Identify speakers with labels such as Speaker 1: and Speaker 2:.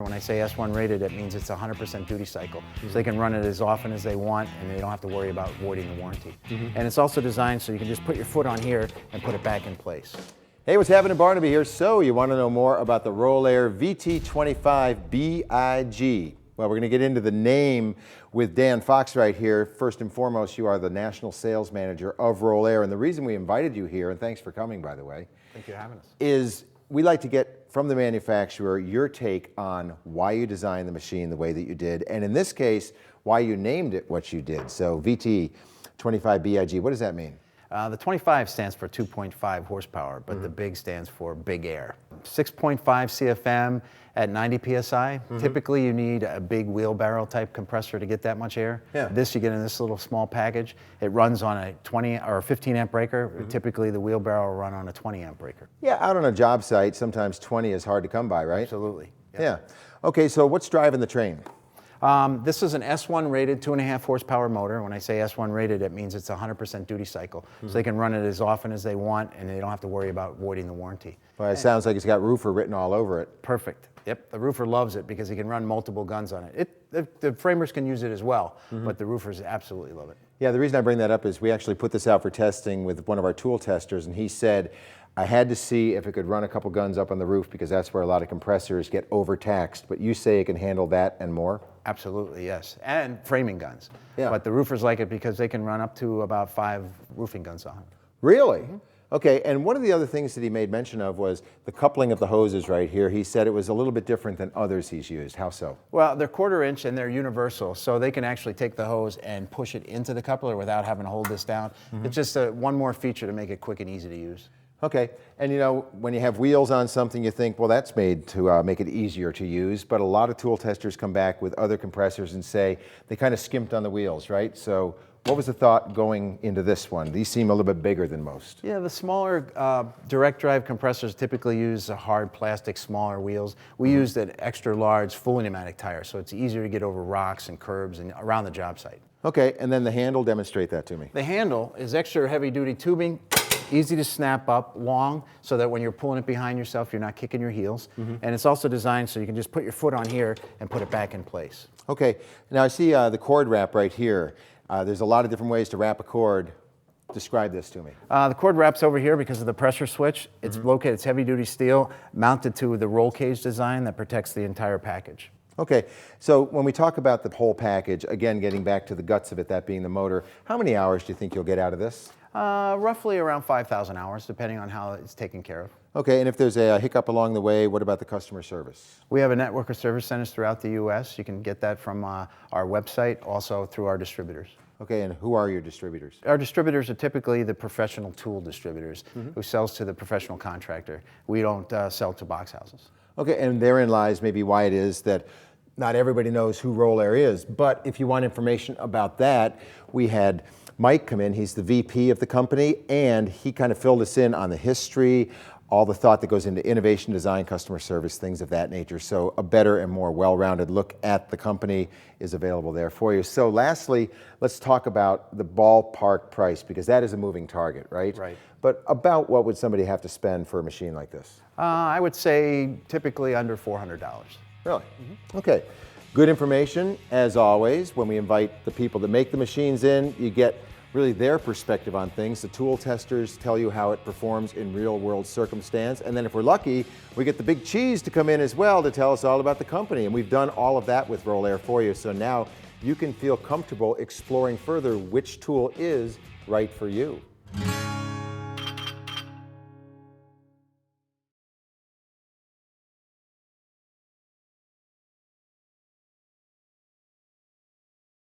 Speaker 1: When I say S1 rated, it means it's 100% duty cycle. So they can run it as often as they want and they don't have to worry about voiding the warranty. And it's also designed so you can just put your foot on here and put it back in place.
Speaker 2: Hey, what's happening? Barnaby here. So you want to know more about the ROLAIR VT25BIG. Well, we're going to get into the name with Dan Fox right here. First and foremost, you are the National Sales Manager of ROLAIR. And the reason we invited you here, and thanks for coming, by the way,
Speaker 1: Thank you for having us.
Speaker 2: is we like to get from the manufacturer your take on why you designed the machine the way that you did. And in this case, why you named it what you did. So VT25BIG, what does that mean?
Speaker 1: The 25 stands for 2.5 horsepower, but the BIG stands for big air. 6.5 CFM at 90 PSI. Typically you need a big wheelbarrow type compressor to get that much air. This you get in this little small package. It runs on a 20 or 15 amp breaker. Typically the wheelbarrow will run on a 20 amp breaker.
Speaker 2: Yeah, out on a job site, sometimes 20 is hard to come by, right?
Speaker 1: Absolutely.
Speaker 2: Yeah. Okay, so what's driving the train?
Speaker 1: This is an S1 rated 2.5 horsepower motor. When I say S1 rated, it means it's 100% duty cycle. So they can run it as often as they want and they don't have to worry about voiding the warranty.
Speaker 2: Well, it sounds like it's got roofer written all over it.
Speaker 1: Perfect. Yep, the roofer loves it because he can run multiple guns on it. The framers can use it as well, but the roofers absolutely love it.
Speaker 2: Yeah, the reason I bring that up is we actually put this out for testing with one of our tool testers, and he said, I had to see if it could run a couple guns up on the roof because that's where a lot of compressors get overtaxed, but you say it can handle that and more?
Speaker 1: Absolutely, yes, and framing guns.
Speaker 2: Yeah.
Speaker 1: But the roofers like it because they can run up to about 5 roofing guns on it.
Speaker 2: Really? Okay, and one of the other things that he made mention of was the coupling of the hoses right here. He said it was a little bit different than others he's used. How so?
Speaker 1: Well, they're 1/4 inch and they're universal, so they can actually take the hose and push it into the coupler without having to hold this down. It's just one more feature to make it quick and easy to use.
Speaker 2: Okay, and you know, when you have wheels on something, you think, well, that's made to make it easier to use, but a lot of tool testers come back with other compressors and say they kind of skimped on the wheels, right? So what was the thought going into this one? These seem a little bit bigger than most.
Speaker 1: Yeah, the smaller direct drive compressors typically use a hard plastic, smaller wheels. We used an extra large, fully pneumatic tire, so it's easier to get over rocks and curbs and around the job site.
Speaker 2: Okay, and then the handle, demonstrate that to me.
Speaker 1: The handle is extra heavy duty tubing, easy to snap up, long, so that when you're pulling it behind yourself, you're not kicking your heels. And it's also designed so you can just put your foot on here and put it back in place.
Speaker 2: Okay, now I see the cord wrap right here. There's a lot of different ways to wrap a cord. Describe this to me.
Speaker 1: The cord wraps over here because of the pressure switch. It's located, it's heavy duty steel, mounted to the roll cage design that protects the entire package.
Speaker 2: Okay, so when we talk about the whole package, again, getting back to the guts of it, that being the motor, how many hours do you think you'll get out of this?
Speaker 1: Roughly around 5,000 hours, depending on how it's taken care of.
Speaker 2: Okay, and if there's a hiccup along the way, what about the customer service?
Speaker 1: We have a network of service centers throughout the U.S. You can get that from our website, also through our distributors.
Speaker 2: Okay, and who are your distributors?
Speaker 1: Our distributors are typically the professional tool distributors who sells to the professional contractor. We don't sell to box houses.
Speaker 2: Okay, and therein lies maybe why it is that not everybody knows who ROLAIR is, but if you want information about that, we had Mike come in. He's the VP of the company, and he kind of filled us in on the history, all the thought that goes into innovation, design, customer service, things of that nature. So a better and more well-rounded look at the company is available there for you. So lastly, let's talk about the ballpark price, because that is a moving target, right?
Speaker 1: Right.
Speaker 2: But about what would somebody have to spend for a machine like this?
Speaker 1: I would say typically under $400.
Speaker 2: Really? Okay. Good information, as always. When we invite the people that make the machines in, you get really their perspective on things. The tool testers tell you how it performs in real world circumstance. And then if we're lucky, we get the big cheese to come in as well to tell us all about the company. And we've done all of that with ROLAIR for you. So now you can feel comfortable exploring further which tool is right for you.